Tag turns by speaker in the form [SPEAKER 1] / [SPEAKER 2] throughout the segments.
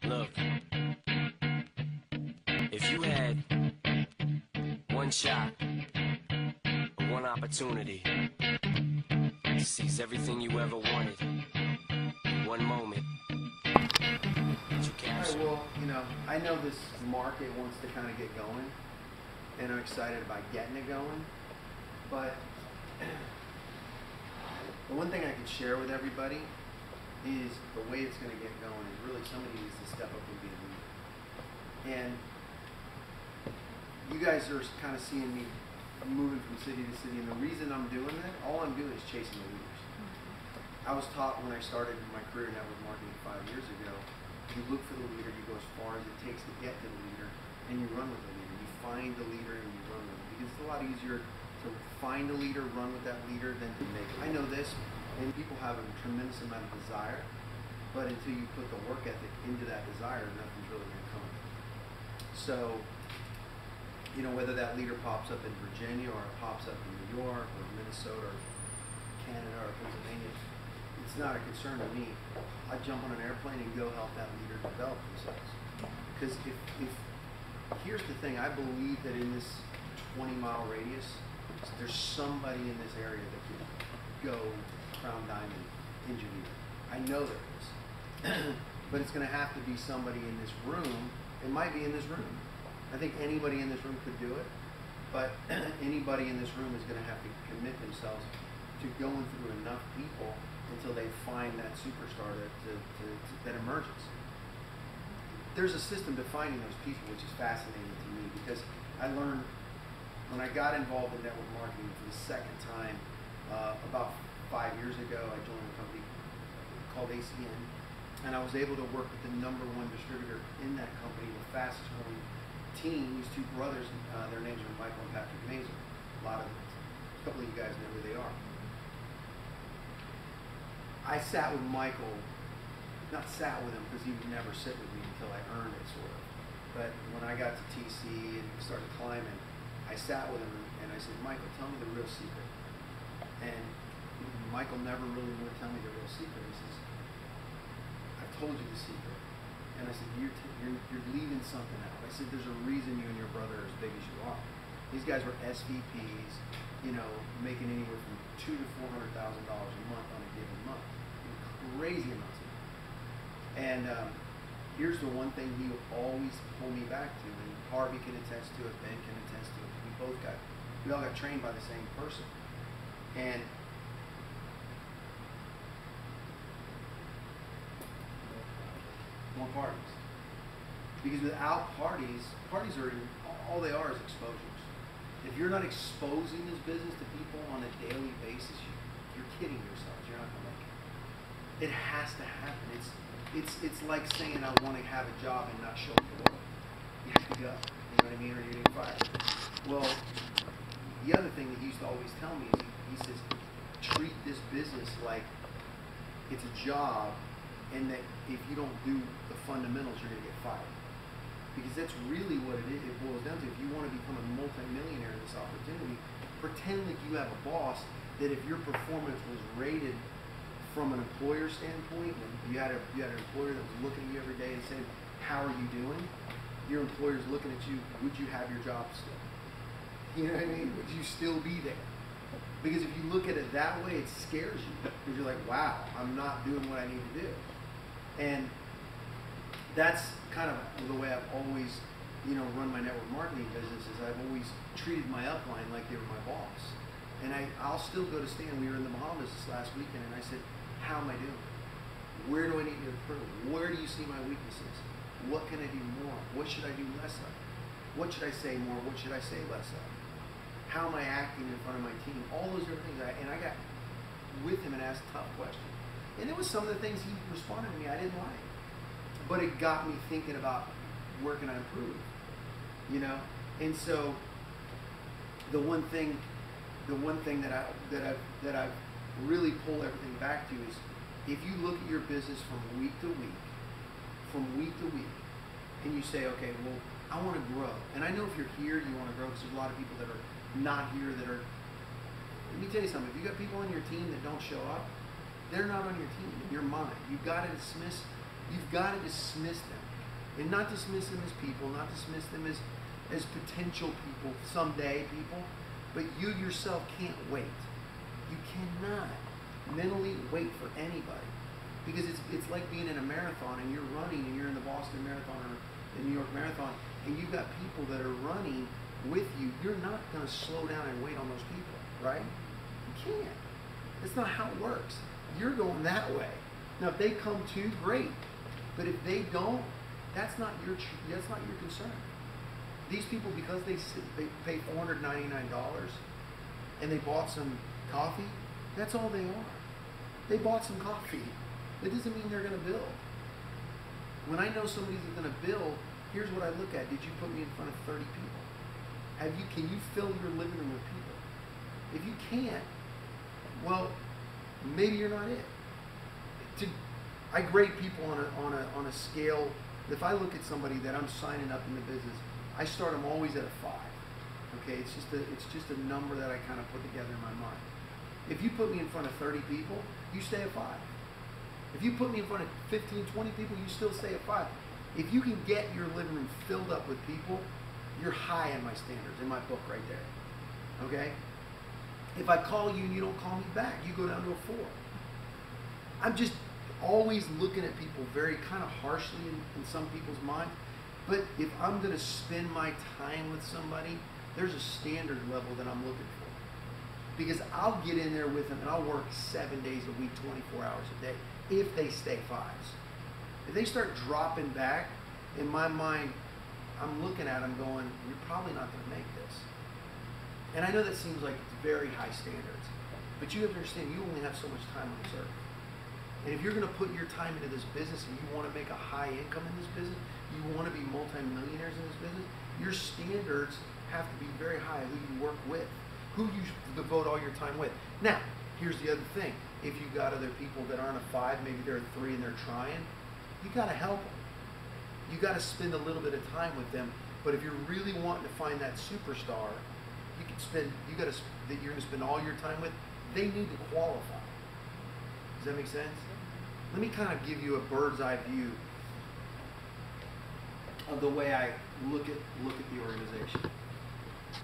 [SPEAKER 1] Look, if you had one shot, or one opportunity to seize everything you ever wanted in one moment, would you capture?
[SPEAKER 2] Well, I know this market wants to kind of get going, and I'm excited about getting it going, but the one thing I can share with everybody is the way it's going to get going is really somebody needs to step up and be a leader. And you guys are kind of seeing me moving from city to city, and the reason I'm doing that, all I'm doing is chasing the leaders. I was taught when I started my career in network marketing 5 years ago, you look for the leader, you go as far as it takes to get to the leader, and you run with the leader. You find the leader and you run with it. Because it's a lot easier to find a leader, run with that leader, than to make it. I know this, and people have a tremendous amount of desire, but until you put the work ethic into that desire, nothing's really going to come. So, whether that leader pops up in Virginia or it pops up in New York or Minnesota or Canada or Pennsylvania, it's not a concern to me. I jump on an airplane and go help that leader develop themselves. Because if here's the thing, I believe that in this 20-mile radius, there's somebody in this area that can go Crown Diamond in Javita. I know there is. But it's going to have to be somebody in this room. It might be in this room. I think anybody in this room could do it, but anybody in this room is going to have to commit themselves to going through enough people until they find that superstar that emerges. There's a system to finding those people, which is fascinating to me, because I learned when I got involved in network marketing for the second time about 5 years ago. I joined a company called ACN, and I was able to work with the #1 distributor in that company, the fastest growing team. These two brothers, their names are Michael and Patrick Mazer. A couple of you guys know who they are. I sat with Michael, not sat with him because he would never sit with me until I earned it, sort of. But when I got to TC and started climbing, I sat with him and I said, Michael, tell me the real secret. And Michael never really would tell me the real secret. He says, I've told you the secret. And I said, you're leaving something out. I said, there's a reason you and your brother are as big as you are. These guys were SVPs, making anywhere from $200,000 to $400,000 a month on a given month. Crazy amounts of money. And here's the one thing he will always pull me back to, and Harvey can attest to it, Ben can attest to it. We all got trained by the same person. And more parties. Because without parties are all they are is exposures. If you're not exposing this business to people on a daily basis, you're kidding yourselves. You're not going to make it. It has to happen. It's like saying I want to have a job and not show up to work. You have to go. You know what I mean? Or you're getting fired. Well, the other thing that he used to always tell me is he says, treat this business like it's a job, and that if you don't do the fundamentals, you're going to get fired. Because that's really what it boils down to. If you want to become a multimillionaire in this opportunity, pretend like you have a boss that if your performance was rated from an employer standpoint, and you had an employer that was looking at you every day and saying, how are you doing? Your employer's looking at you, would you have your job still? You know what I mean? Would you still be there? Because if you look at it that way, it scares you. Because you're like, wow, I'm not doing what I need to do. And that's kind of the way I've always, run my network marketing business. Is I've always treated my upline like they were my boss. And I'll still go to Stan. We were in the Bahamas this last weekend, and I said, how am I doing? Where do I need to improve? Where do you see my weaknesses? What can I do more? What should I do less of? What should I say more? What should I say less of? How am I acting in front of my team? All those different things. And I got with him and asked tough questions. And there was some of the things he responded to me I didn't like. But it got me thinking about where can I improve, And so the one thing that I really pull everything back to is if you look at your business from week to week, and you say, okay, well, I want to grow. And I know if you're here, you want to grow because there's a lot of people that are not here that are. Let me tell you something. If you got people on your team that don't show up, they're not on your team, in your mind. You've got to dismiss them. And not dismiss them as people, not dismiss them as potential people, someday people, but you yourself can't wait. You cannot mentally wait for anybody. Because it's like being in a marathon and you're running and you're in the Boston Marathon or the New York Marathon and you've got people that are running with you. You're not going to slow down and wait on those people, right? You can't. That's not how it works. You're going that way. Now, if they come to, great. But if they don't, that's not your concern. These people, because they pay $499 and they bought some coffee, that's all they are. They bought some coffee. That doesn't mean they're going to build. When I know somebody's going to build, here's what I look at. Did you put me in front of 30 people? Can you fill your living room with people? If you can't, well, maybe you're not it. I grade people on a scale. If I look at somebody that I'm signing up in the business, I start them always at a 5. Okay, it's just a number that I kind of put together in my mind. If you put me in front of 30 people, you stay at 5. If you put me in front of 15, 20 people, you still stay at 5. If you can get your living room filled up with people, you're high in my standards, in my book right there. Okay? If I call you and you don't call me back, you go down to a 4. I'm just always looking at people very kind of harshly in some people's minds. But if I'm going to spend my time with somebody, there's a standard level that I'm looking for. Because I'll get in there with them and I'll work 7 days a week, 24 hours a day, if they stay 5s. If they start dropping back, in my mind, I'm looking at them going, you're probably not going to make this. And I know that seems like very high standards, but you have to understand you only have so much time on this earth. And if you're going to put your time into this business and you want to make a high income in this business, you want to be multimillionaires in this business, your standards have to be very high who you work with, who you devote all your time with. Now, here's the other thing. If you got other people that aren't a 5, maybe they're a 3 and they're trying, you got to help them. You got to spend a little bit of time with them. But if you're really wanting to find that superstar, you're going to spend all your time with, they need to qualify. Does that make sense? Let me kind of give you a bird's eye view of the way I look at the organization.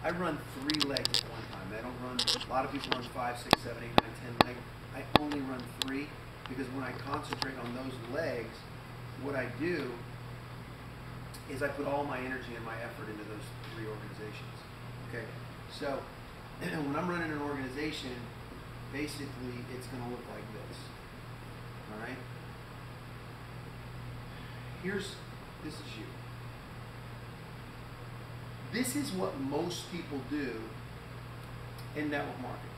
[SPEAKER 2] I run 3 legs at one time. I don't run, a lot of people run 5, 6, 7, 8, 9, 10 legs. I only run 3 because when I concentrate on those legs, what I do is I put all my energy and my effort into those 3 organizations. Okay? So when I'm running an organization, basically it's going to look like this. All right? This is you. This is what most people do in network marketing.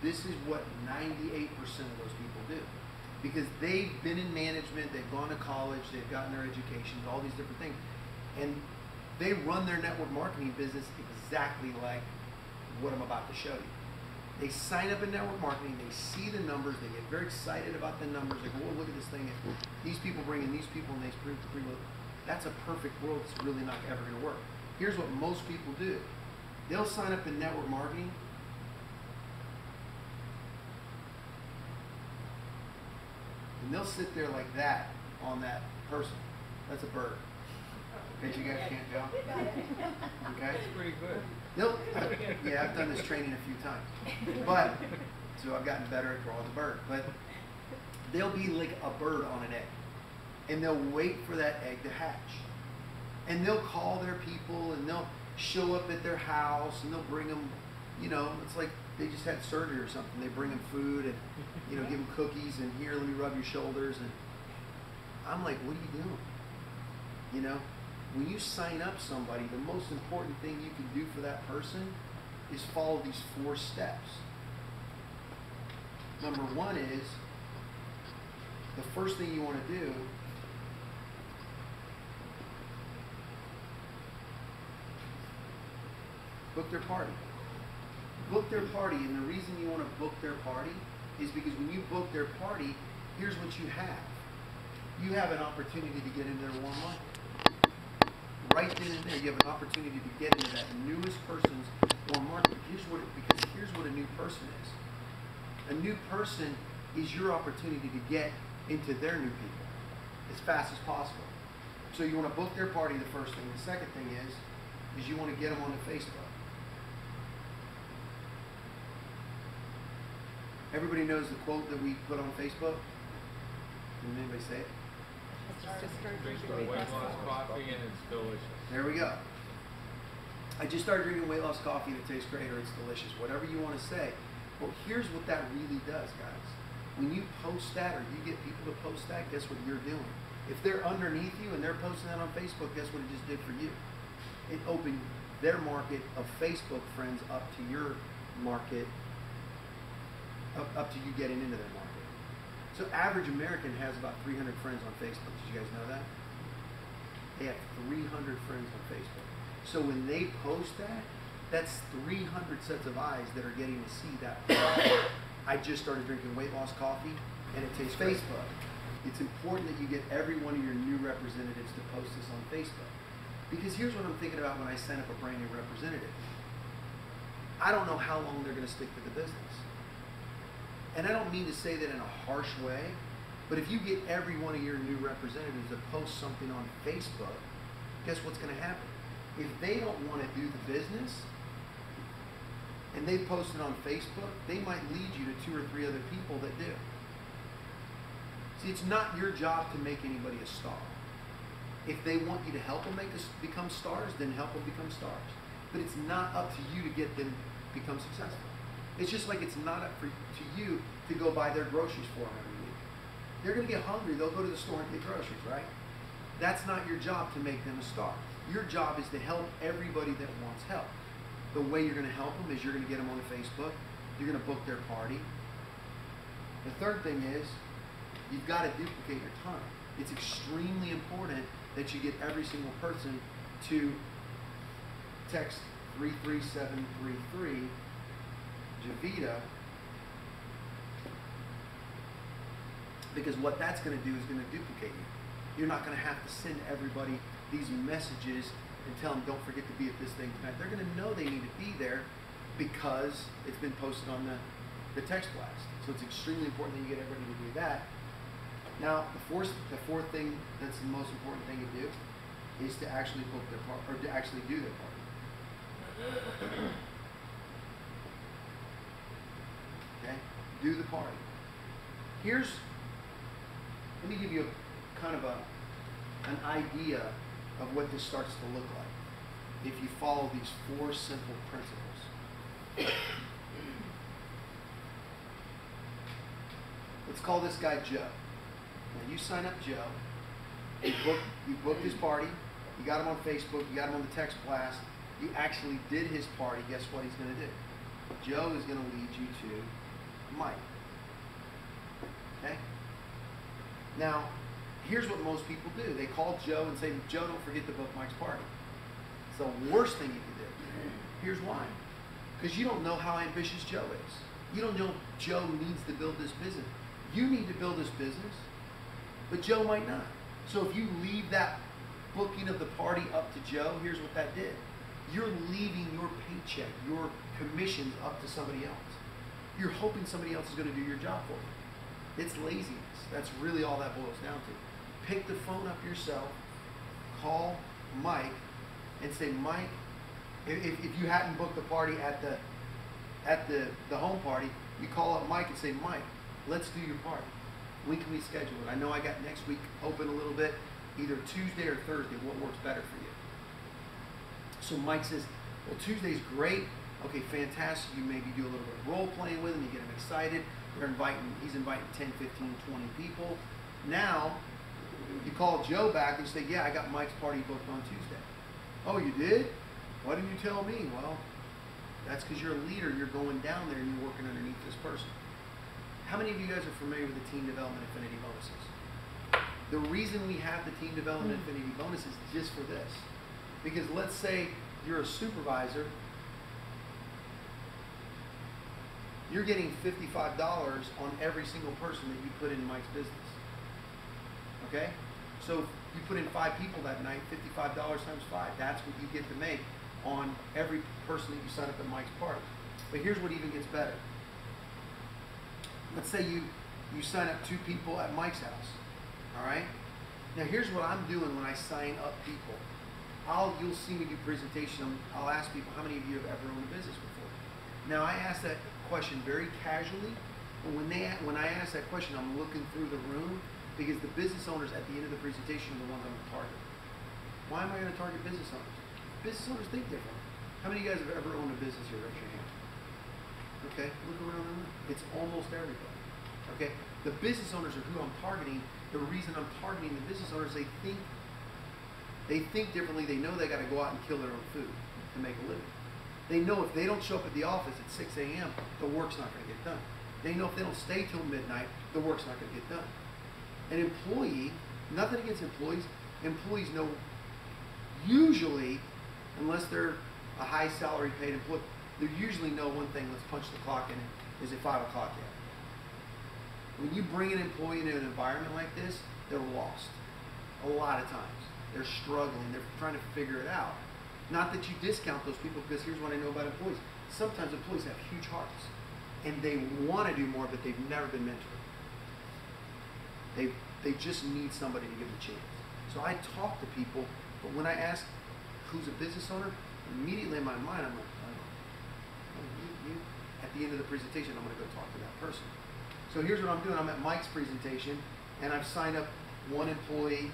[SPEAKER 2] This is what 98% of those people do. Because they've been in management, they've gone to college, they've gotten their educations, all these different things. And they run their network marketing business exactly like what I'm about to show you. They sign up in network marketing, they see the numbers, they get very excited about the numbers. They go, oh, look at this thing. These people bring in these people and they bring people. That's a perfect world. It's really not ever going to work. Here's what most people do. They'll sign up in network marketing. And they'll sit there like that on that person. That's a bird. Okay, you guys can't tell? Okay?
[SPEAKER 3] That's pretty good.
[SPEAKER 2] Yeah, I've done this training a few times. But, so I've gotten better at drawing the bird. But they'll be like a bird on an egg. And they'll wait for that egg to hatch. And they'll call their people and they'll show up at their house and they'll bring them, it's like they just had surgery or something. They bring them food and, give them cookies and here, let me rub your shoulders. And I'm like, what are you doing? When you sign up somebody, the most important thing you can do for that person is follow these 4 steps. Number 1 is, the first thing you want to do book their party. Book their party, and the reason you want to book their party is because when you book their party, here's what you have. You have an opportunity to get into their warm market. Right then and there, you have an opportunity to get into that newest person's warm market. Because here's what a new person is. A new person is your opportunity to get into their new people as fast as possible. So you want to book their party, the first thing. The second thing is you want to get them onto Facebook. Everybody knows the quote that we put on Facebook? Can anybody say it?
[SPEAKER 3] Just start drinking weight loss coffee and it's delicious.
[SPEAKER 2] There we go. I just started drinking weight loss coffee and it tastes great or it's delicious. Whatever you want to say. But here's what that really does, guys. When you post that or you get people to post that, guess what you're doing? If they're underneath you and they're posting that on Facebook, guess what it just did for you? It opened their market of Facebook friends up to your market, up to you getting into their market. So average American has about 300 friends on Facebook. Did you guys know that? They have 300 friends on Facebook. So when they post that, that's 300 sets of eyes that are getting to see that. I just started drinking weight loss coffee and it tastes Facebook. It's important that you get every one of your new representatives to post this on Facebook. Because here's what I'm thinking about when I sign up a brand new representative. I don't know how long they're going to stick to the business. And I don't mean to say that in a harsh way, but if you get every one of your new representatives to post something on Facebook, guess what's going to happen? If they don't want to do the business, and they post it on Facebook, they might lead you to 2 or 3 other people that do. See, it's not your job to make anybody a star. If they want you to help them become stars, then help them become stars. But it's not up to you to get them become successful. It's just like it's not up to you to go buy their groceries for them every week. They're going to get hungry. They'll go to the store and get groceries, right? That's not your job to make them a star. Your job is to help everybody that wants help. The way you're going to help them is you're going to get them on Facebook. You're going to book their party. The third thing is you've got to duplicate your time. It's extremely important that you get every single person to text 33733 Javita, because what that's going to do is going to duplicate you. You're not going to have to send everybody these messages and tell them, don't forget to be at this thing tonight. They're going to know they need to be there because it's been posted on the text blast. So it's extremely important that you get everybody to do that. Now, the fourth thing that's the most important thing to do is to actually book their party, or to actually do their party. Okay? Do the party. Let me give you kind of an idea of what this starts to look like if you follow these 4 simple principles. Let's call this guy Joe. Now you sign up Joe, you booked his party, you got him on Facebook, you got him on the text blast, you actually did his party. Guess what he's going to do? Joe is going to lead you to Mike. Okay? Now, here's what most people do. They call Joe and say, Joe, don't forget to book Mike's party. It's the worst thing you can do. Here's why. Because you don't know how ambitious Joe is. You don't know Joe needs to build this business. You need to build this business, but Joe might not. So if you leave that booking of the party up to Joe, here's what that did. You're leaving your paycheck, your commissions up to somebody else. You're hoping somebody else is going to do your job for you. It's laziness. That's really all that boils down to. Pick the phone up yourself, call Mike, and say, Mike, if you hadn't booked the party at the home party, you call up Mike and say, Mike, let's do your party. When can we schedule it? I know I got next week open a little bit, either Tuesday or Thursday. What works better for you? So Mike says, well, Tuesday's great. Okay, fantastic. You maybe do a little bit of role playing with him. You get him excited. He's inviting 10, 15, 20 people. Now, you call Joe back and say, yeah, I got Mike's party booked on Tuesday. Oh, you did? Why didn't you tell me? Well, that's because you're a leader. You're going down there and you're working underneath this person. How many of you guys are familiar with the Team Development Affinity Bonuses? The reason we have the Team Development Affinity Bonus is just for this. Because let's say you're a supervisor, you're getting $55 on every single person that you put in Mike's business. Okay? So if you put in 5 people that night, $55 times 5, that's what you get to make on every person that you sign up at Mike's party. But here's what even gets better. Let's say you sign up 2 people at Mike's house. All right? Now here's what I'm doing when I sign up people. You'll see me do presentation. I'll ask people, how many of you have ever owned a business before? Now I ask that question very casually, but when I ask that question, I'm looking through the room because the business owners at the end of the presentation are the ones I'm going to target. Why am I going to target business owners? Business owners think different. How many of you guys have ever owned a business here? Raise your hand. Okay, look around the room. It's almost everybody. Okay, the business owners are who I'm targeting. The reason I'm targeting the business owners, they think differently. They know they got to go out and kill their own food to make a living. They know if they don't show up at the office at 6 a.m., the work's not going to get done. They know if they don't stay till midnight, the work's not going to get done. An employee, nothing against employees know usually, unless they're a high salary paid employee, they usually know one thing: let's punch the clock in. Is it 5 o'clock yet? When you bring an employee into an environment like this, they're lost. A lot of times. They're struggling. They're trying to figure it out. Not that you discount those people, because here's what I know about employees. Sometimes employees have huge hearts, and they want to do more, but they've never been mentored. They just need somebody to give them a chance. So I talk to people, but when I ask who's a business owner, immediately in my mind I'm like, at the end of the presentation, I'm going to go talk to that person. So here's what I'm doing. I'm at Mike's presentation, and I've signed up one employee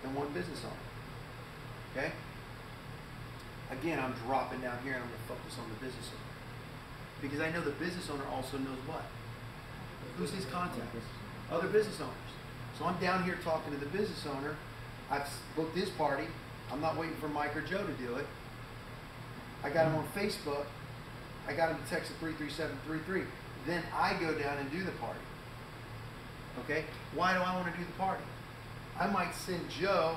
[SPEAKER 2] and one business owner. Okay? Again, I'm dropping down here, and I'm going to focus on the business owner. Because I know the business owner also knows what? Who's his contact? Other business owners. So I'm down here talking to the business owner. I've booked his party. I'm not waiting for Mike or Joe to do it. I got him on Facebook. I got him to text at 33733. Then I go down and do the party. Okay? Why do I want to do the party? I might send Joe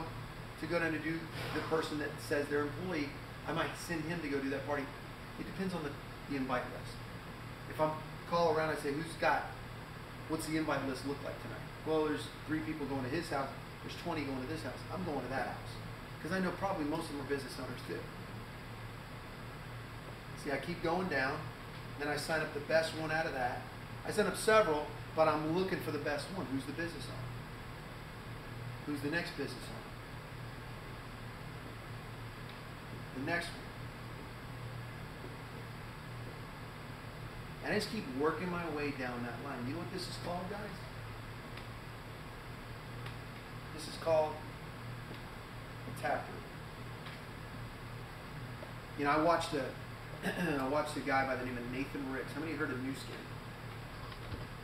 [SPEAKER 2] to go down to do the person that says they're employee. I might send him to go do that party. It depends on the invite list. If I call around and say, what's the invite list look like tonight? Well, there's 3 people going to his house. There's 20 going to this house. I'm going to that house. Because I know probably most of them are business owners too. See, I keep going down. Then I sign up the best one out of that. I sign up several, but I'm looking for the best one. Who's the business owner? Who's the next business owner? The next one. And I just keep working my way down that line. You know what this is called, guys? This is called a taproot. You know, I watched a guy by the name of Nathan Ricks. How many heard of New Skin?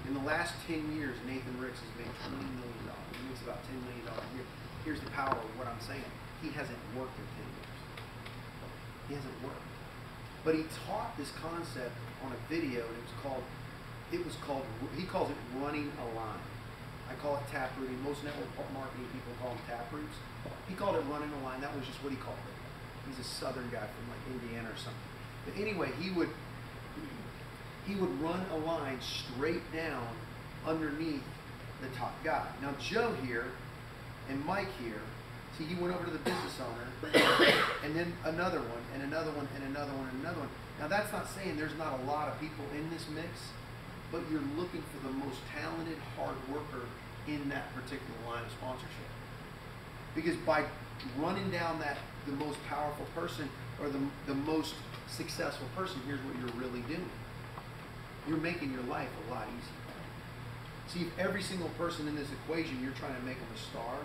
[SPEAKER 2] In the last 10 years, Nathan Ricks has made $20 million. He makes about $10 million a year. Here's the power of what I'm saying. He hasn't worked in 10 years. He hasn't worked. But he taught this concept on a video, and he calls it running a line. I call it taprooting. Most network marketing people call them taproots. He called it running a line. That was just what he called it. He's a southern guy from like Indiana or something. But anyway, he would run a line straight down underneath the top guy. Now Joe here and Mike here, see, he went over to the business owner, and then another one, and another one, and another one, and another one. Now that's not saying there's not a lot of people in this mix, but you're looking for the most talented, hard worker in that particular line of sponsorship. Because by running down the most powerful person, or the most successful person, here's what you're really doing. You're making your life a lot easier. See, if every single person in this equation, you're trying to make them a star,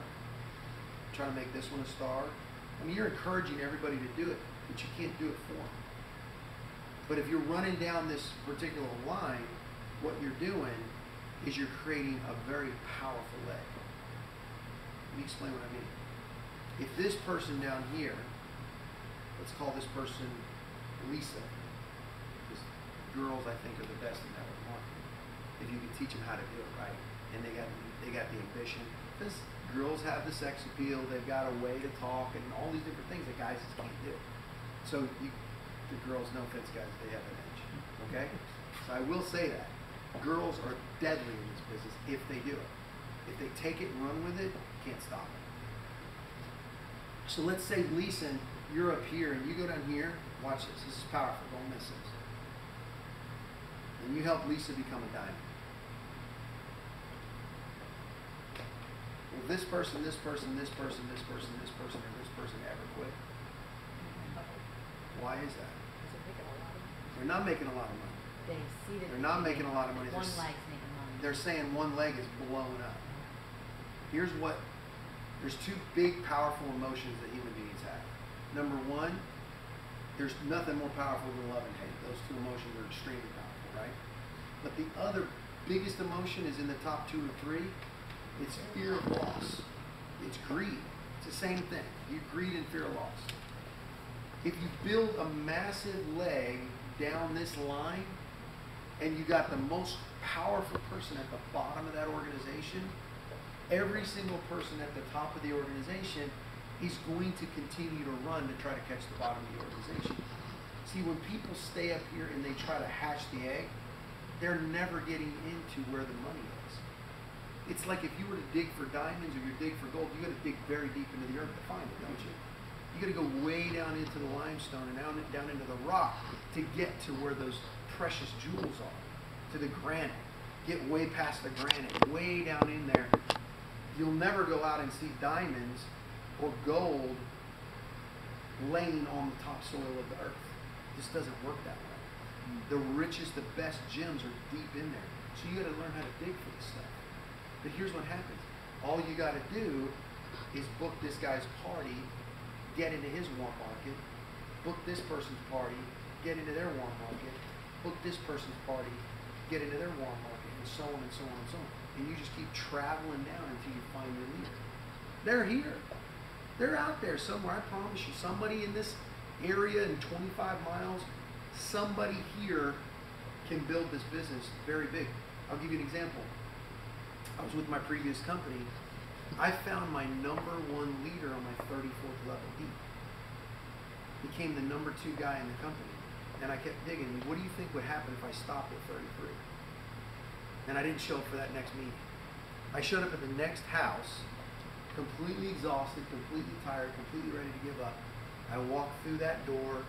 [SPEAKER 2] trying to make this one a star, I mean, you're encouraging everybody to do it, but you can't do it for them. But if you're running down this particular line, what you're doing is you're creating a very powerful leg. Let me explain what I mean. If this person down here, let's call this person Lisa, because girls, I think, are the best in network marketing. If you can teach them how to do it right, and they got the ambition, because girls have the sex appeal, they've got a way to talk, and all these different things that guys just can't do. So the girls, no offense, guys, they have an edge. Okay? So I will say that girls are deadly in this business if they do it. If they take it and run with it, can't stop it. So let's say, Lisa, you're up here and you go down here. Watch this. This is powerful. Don't miss this. And you help Lisa become a diamond. Well, this person, this person, this person, this person, this person, or this person ever quit? Why is that? They're not making a lot of money. They're not making a lot of money.
[SPEAKER 4] One leg's making money.
[SPEAKER 2] They're saying one leg is blown up. There's two big powerful emotions that human beings have. Number one, there's nothing more powerful than love and hate. Those two emotions are extremely powerful, right? But the other biggest emotion is in the top 2 or 3. It's fear of loss. It's greed. It's the same thing. You greed and fear of loss. If you build a massive leg down this line and you got the most powerful person at the bottom of that organization, every single person at the top of the organization is going to continue to run to try to catch the bottom of the organization. See, when people stay up here and they try to hatch the egg, they're never getting into where the money is. It's like if you were to dig for diamonds or you dig for gold, you got to dig very deep into the earth to find it, don't you? You got to go way down into the limestone and down into the rock to get to where those precious jewels are, to the granite. Get way past the granite, way down in there. You'll never go out and see diamonds or gold laying on the topsoil of the earth. This doesn't work that way. The richest, the best gems are deep in there. So you got to learn how to dig for this stuff. But here's what happens. All you got to do is book this guy's party, get into his warm market, book this person's party, get into their warm market, book this person's party, get into their warm market, and so on and so on and so on. And you just keep traveling down until you find your leader. They're here. They're out there somewhere, I promise you. Somebody in this area in 25 miles, somebody here can build this business very big. I'll give you an example. I was with my previous company. I found my number 1 leader on my 34th level deep. Became the number 2 guy in the company. And I kept digging. What do you think would happen if I stopped at 33? And I didn't show up for that next meeting. I showed up at the next house, completely exhausted, completely tired, completely ready to give up. I walked through that door,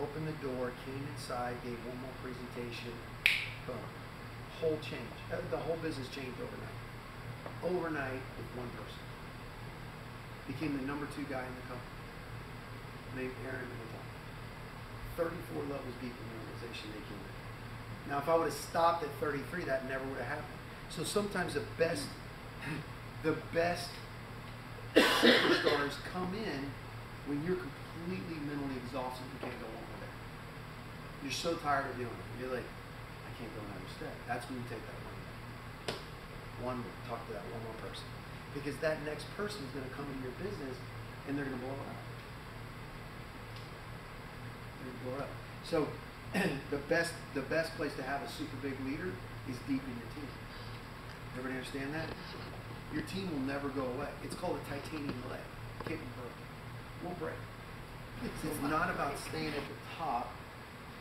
[SPEAKER 2] opened the door, came inside, gave one more presentation, boom. Whole change. The whole business changed overnight. Overnight with one person. Became the number 2 guy in the company. Named Aaron at the top. 34 levels deep in the organization they came in. Now if I would have stopped at 33, that never would have happened. So sometimes the best superstars come in when you're completely mentally exhausted, you can't go on with it. You're so tired of doing it. You're like, I can't go another step. That's when you take that one. Talk to that one more person. Because that next person is going to come into your business and they're going to blow it up. They're going to blow it up. So the best place to have a super big leader is deep in your team. Everybody understand that? Your team will never go away. It's called a titanium leg. It can't be broken. It won't break. It's not about staying at the top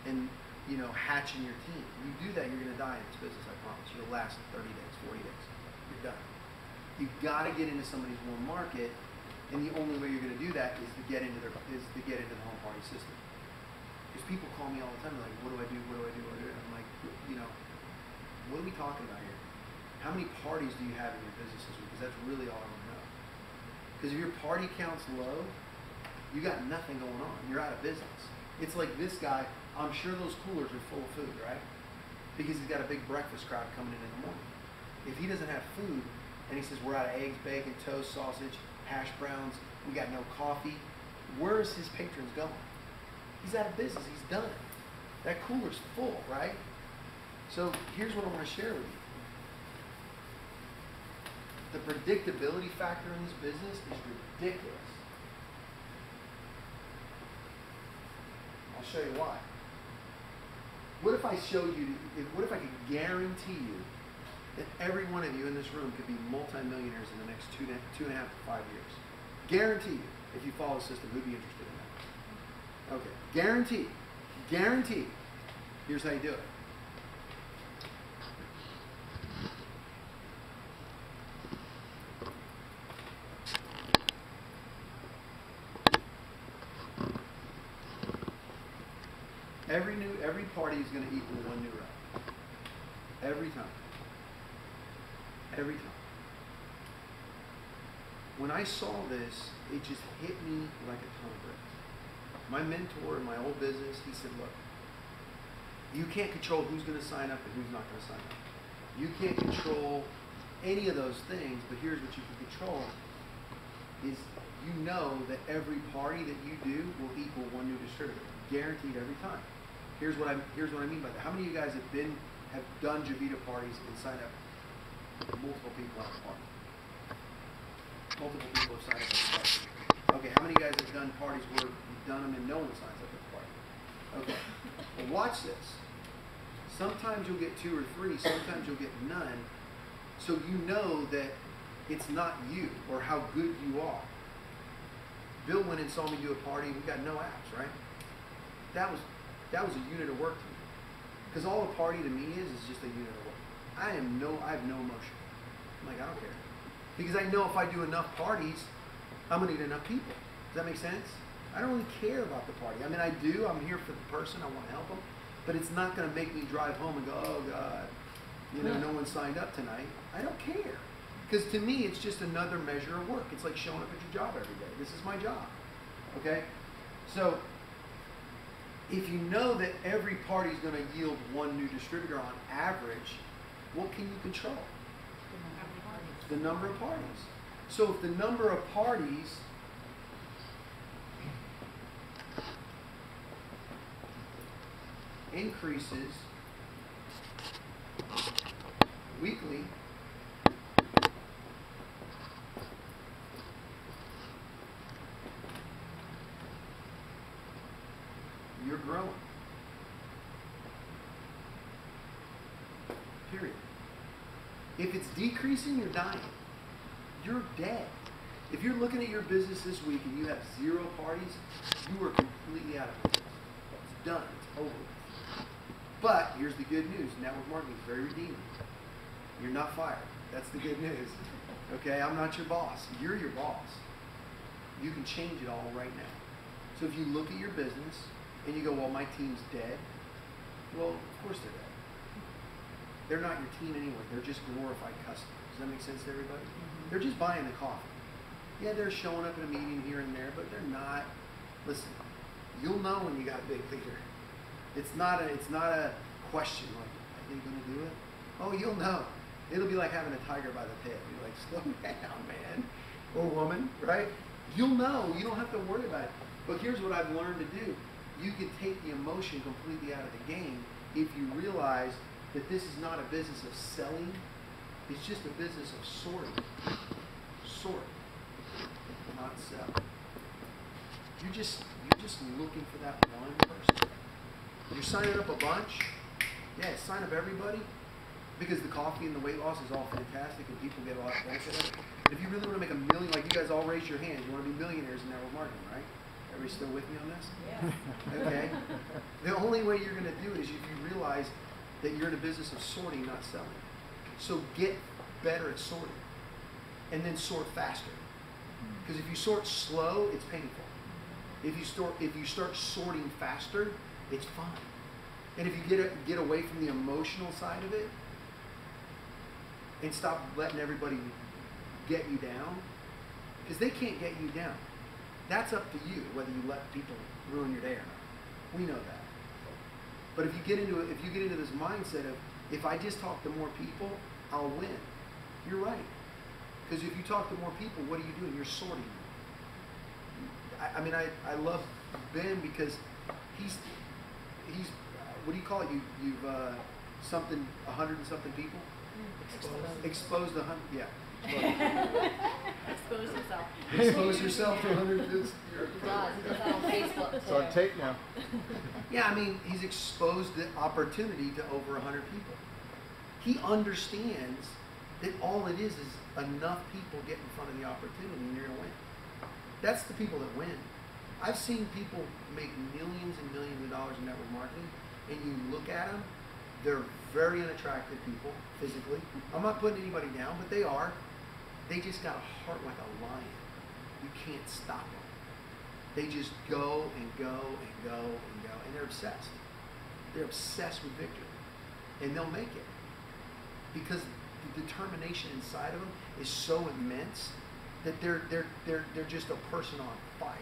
[SPEAKER 2] and hatching your team. You do that, you're going to die in this business, I promise. You'll last 30 days, 40 days. You're done. You've got to get into somebody's warm market, and the only way you're going to do that is to get into the home party system. Because people call me all the time, like, what do I do? What do I do? What do I do? I'm like, what are we talking about here? How many parties do you have in your business this week? Because that's really all I want to know. Because if your party count's low, you got nothing going on. You're out of business. It's like this guy, I'm sure those coolers are full of food, right? Because he's got a big breakfast crowd coming in the morning. If he doesn't have food, and he says we're out of eggs, bacon, toast, sausage, hash browns, we got no coffee, where is his patrons going? He's out of business. He's done. That cooler's full, right? So here's what I want to share with you. The predictability factor in this business is ridiculous. I'll show you why. What if I showed you, what if I could guarantee you that every one of you in this room could be multimillionaires in the next 2.5 to 5 years? Guarantee you, if you follow the system, who'd be interested in that? Okay, guarantee. Guarantee. Here's how you do it. Every party is going to equal one new rep. Every time. Every time. when I saw this, it just hit me like a ton of bricks. My mentor in my old business, he said, look, you can't control who's going to sign up and who's not going to sign up. You can't control any of those things, but here's what you can control is you know that every party that you do will equal one new distributor, guaranteed every time. Here's what I mean by that. How many of you guys have done Javita parties and signed up multiple people at a party? Multiple people have signed up at a party. Okay, how many of you guys have done parties where you've done them and no one signs up at the party? Okay, well watch this. Sometimes you'll get 2 or 3, sometimes you'll get none, so you know that it's not you or how good you are. Bill went and saw me do a party, we got no apps, right? That was a unit of work to me. Because all a party to me is just a unit of work. I have no emotion. I'm like, I don't care. Because I know if I do enough parties, I'm going to get enough people. Does that make sense? I don't really care about the party. I mean, I do. I'm here for the person. I want to help them. But it's not going to make me drive home and go, oh, God, no one signed up tonight. I don't care. Because to me, it's just another measure of work. It's like showing up at your job every day. This is my job. Okay? So, if you know that every party is going to yield one new distributor on average, what can you control? The number of parties. So if the number of parties increases weekly, you're growing. Period. If it's decreasing, you're dying. You're dead. If you're looking at your business this week and you have 0 parties, you are completely out of business. It's done. It's over with. But here's the good news. Network marketing is very redeeming. You're not fired. That's the good news. Okay? I'm not your boss. You're your boss. You can change it all right now. So if you look at your business and you go, well, my team's dead. Well, of course they're dead. They're not your team anyway. They're just glorified customers. Does that make sense to everybody? Mm-hmm. They're just buying the coffee. Yeah, they're showing up at a meeting here and there, but they're not. Listen, you'll know when you got a big leader. It's not a question like, are they going to do it? Oh, you'll know. It'll be like having a tiger by the tail. You're like, slow down, man or woman, right? You'll know. You don't have to worry about it. But here's what I've learned to do. You can take the emotion completely out of the game if you realize that this is not a business of selling. It's just a business of sorting. Sort, not sell. You're just looking for that one person. You're signing up a bunch. Yeah, sign up everybody because the coffee and the weight loss is all fantastic and people get a lot of benefit of it. But if you really want to make $1 million, like you guys all raise your hands, you want to be millionaires in network marketing, right? Everybody still with me on this? Yeah. Okay. The only way you're going to do it is if you realize that you're in a business of sorting, not selling. So get better at sorting. And then sort faster. Because if you sort slow, it's painful. If you start sorting faster, it's fun. And if you get away from the emotional side of it and stop letting everybody get you down, because they can't get you down. That's up to you whether you let people ruin your day or not. We know that. But if you get into this mindset of if I just talk to more people, I'll win. You're right. Because if you talk to more people, what are you doing? You're sorting. I love Ben because he's what do you call it? You've 100 and something people? Exposed 100. Yeah.
[SPEAKER 4] Expose yourself.
[SPEAKER 2] Expose yourself to 100.
[SPEAKER 4] He does that on Facebook.
[SPEAKER 5] It's on tape now.
[SPEAKER 2] Yeah, he's exposed the opportunity to over 100 people. He understands that all it is enough people get in front of the opportunity and you're going to win. That's the people that win. I've seen people make millions and millions of dollars in network marketing, and you look at them, they're very unattractive people physically. I'm not putting anybody down, but they are. They just got a heart like a lion. You can't stop them. They just go and go and go and go, and they're obsessed. They're obsessed with victory, and they'll make it because the determination inside of them is so immense that they're just a person on fire.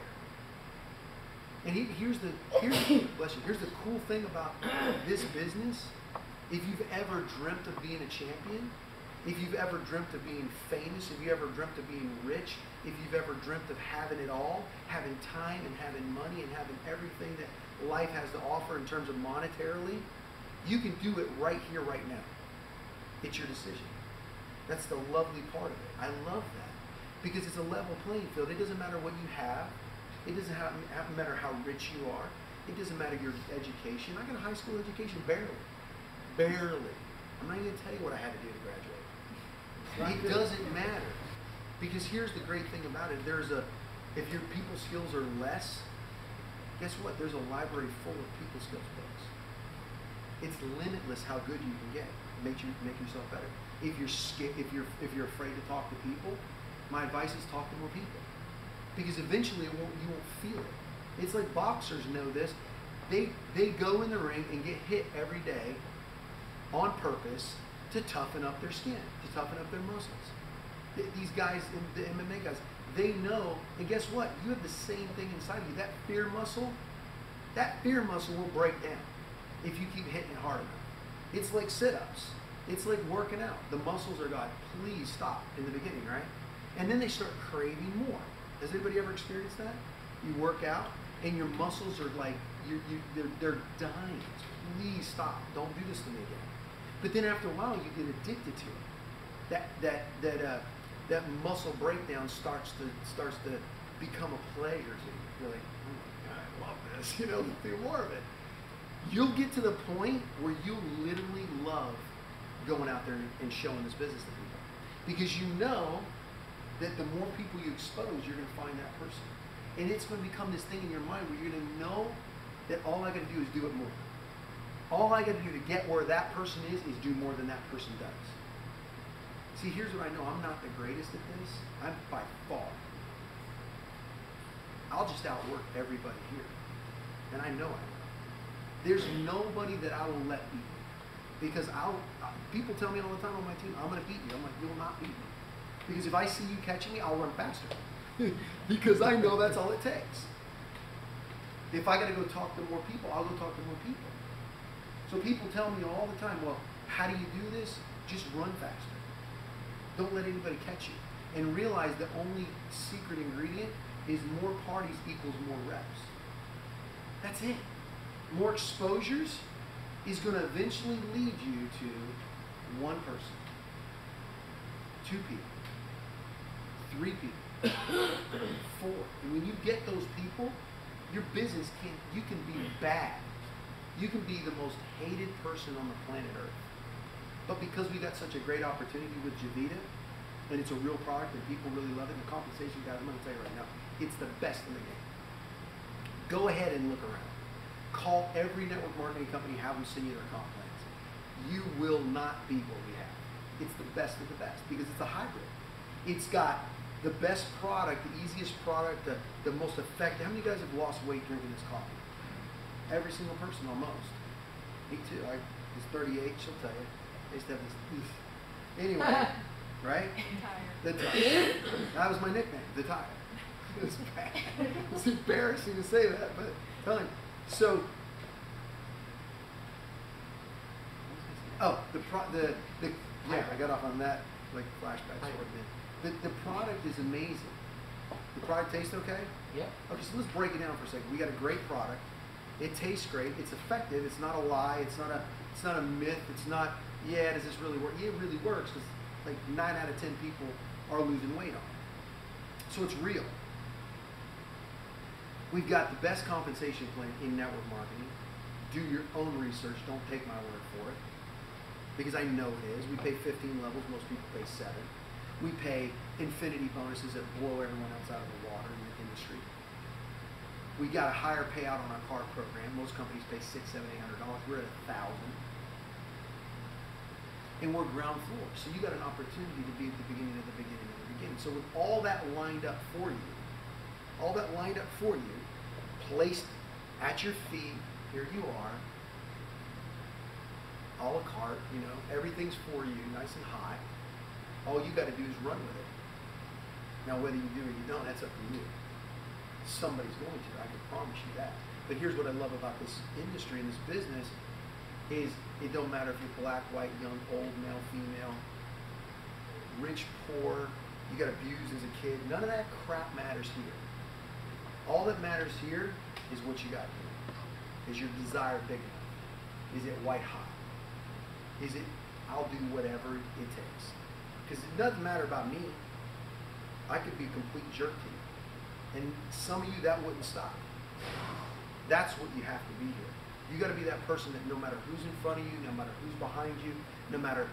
[SPEAKER 2] And here's the cool thing about this business. If you've ever dreamt of being a champion, if you've ever dreamt of being famous, if you ever dreamt of being rich, if you've ever dreamt of having it all, having time and having money and having everything that life has to offer in terms of monetarily, you can do it right here, right now. It's your decision. That's the lovely part of it. I love that because it's a level playing field. It doesn't matter what you have. It doesn't matter how rich you are. It doesn't matter your education. I got a high school education, barely. Barely. I'm not even going to tell you what I had to do to graduate. It doesn't matter. Because here's the great thing about it. If your people skills are less, guess what? There's a library full of people skills books. It's limitless how good you can get. Make yourself better. If you're afraid to talk to people, my advice is talk to more people. Because eventually you won't feel it. It's like boxers know this. They go in the ring and get hit every day on purpose to toughen up their skin, to toughen up their muscles. These guys, the MMA guys, they know, and guess what? You have the same thing inside of you. That fear muscle will break down if you keep hitting it hard enough. It's like sit-ups. It's like working out. The muscles are going, please stop in the beginning, right? And then they start craving more. Has anybody ever experienced that? You work out and your muscles are like, they're dying. Please stop. Don't do this to me again. But then after a while, you get addicted to it. That muscle breakdown starts to become a pleasure to you. You're like, oh my God, I love this. Let's do more of it. You'll get to the point where you literally love going out there and showing this business to people. Because you know that the more people you expose, you're going to find that person. And it's going to become this thing in your mind where you're going to know that all I got to do is do it more. All I got to do to get where that person is do more than that person does. See, here's what I know. I'm not the greatest at this. I'm by far. I'll just outwork everybody here. And I know I will. There's nobody that I will let beat me. Because people tell me all the time on my team, I'm going to beat you. I'm like, you'll not beat me. Because if I see you catching me, I'll run faster. Because I know that's all it takes. If I got to go talk to more people, I'll go talk to more people. So people tell me all the time, well, how do you do this? Just run faster. Don't let anybody catch you. And realize the only secret ingredient is more parties equals more reps. That's it. More exposures is going to eventually lead you to one person, 2 people, 3 people, 4. And when you get those people, your business you can be bad. You can be the most hated person on the planet Earth. But because we got such a great opportunity with Javita, and it's a real product and people really love it, and the compensation, guys, I'm going to tell you right now, it's the best in the game. Go ahead and look around. Call every network marketing company, have them send you their comp plans. You will not beat what we have. It's the best of the best because it's a hybrid. It's got the best product, the easiest product, the most effective. How many of you guys have lost weight drinking this coffee? Every single person almost. Me too. I was 38, she'll tell you. I used to have this. Anyway, right? The Tire. That was my nickname, the Tire. It's bad. It's embarrassing to say that, but tell him. So, I got off on that, like flashback sort of thing. The product is amazing. The product tastes okay?
[SPEAKER 5] Yeah. Okay,
[SPEAKER 2] so let's break it down for a second. We got a great product. It tastes great. It's effective. It's not a lie. It's not a myth. It's not, does this really work? Yeah, it really works because like 9 out of 10 people are losing weight on it. So it's real. We've got the best compensation plan in network marketing. Do your own research. Don't take my word for it. Because I know it is. We pay 15 levels. Most people pay 7. We pay infinity bonuses that blow everyone else out of the water in the industry. We got a higher payout on our card program. Most companies pay $600, $700, $800. We're at $1,000. And we're ground floor. So you got an opportunity to be at the beginning of the beginning of the beginning. So with all that lined up for you, placed at your feet, here you are, a la carte, everything's for you, nice and high. All you got to do is run with it. Now, whether you do or you don't, that's up to you. Somebody's going to, I can promise you that. But here's what I love about this industry and this business is it don't matter if you're black, white, young, old, male, female, rich, poor, you got abused as a kid. None of that crap matters here. All that matters here is what you got here. Is your desire big enough? Is it white hot? Is it, I'll do whatever it takes? Because it doesn't matter about me. I could be a complete jerk to you. And some of you, that wouldn't stop. That's what you have to be here. You got to be that person that no matter who's in front of you, no matter who's behind you, no matter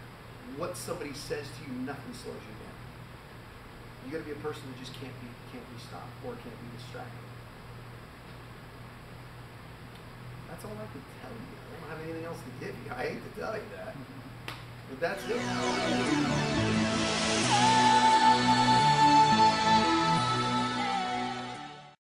[SPEAKER 2] what somebody says to you, nothing slows you down. You got to be a person that just can't be stopped or can't be distracted. That's all I can tell you. I don't have anything else to give you. I hate to tell you that, but that's it.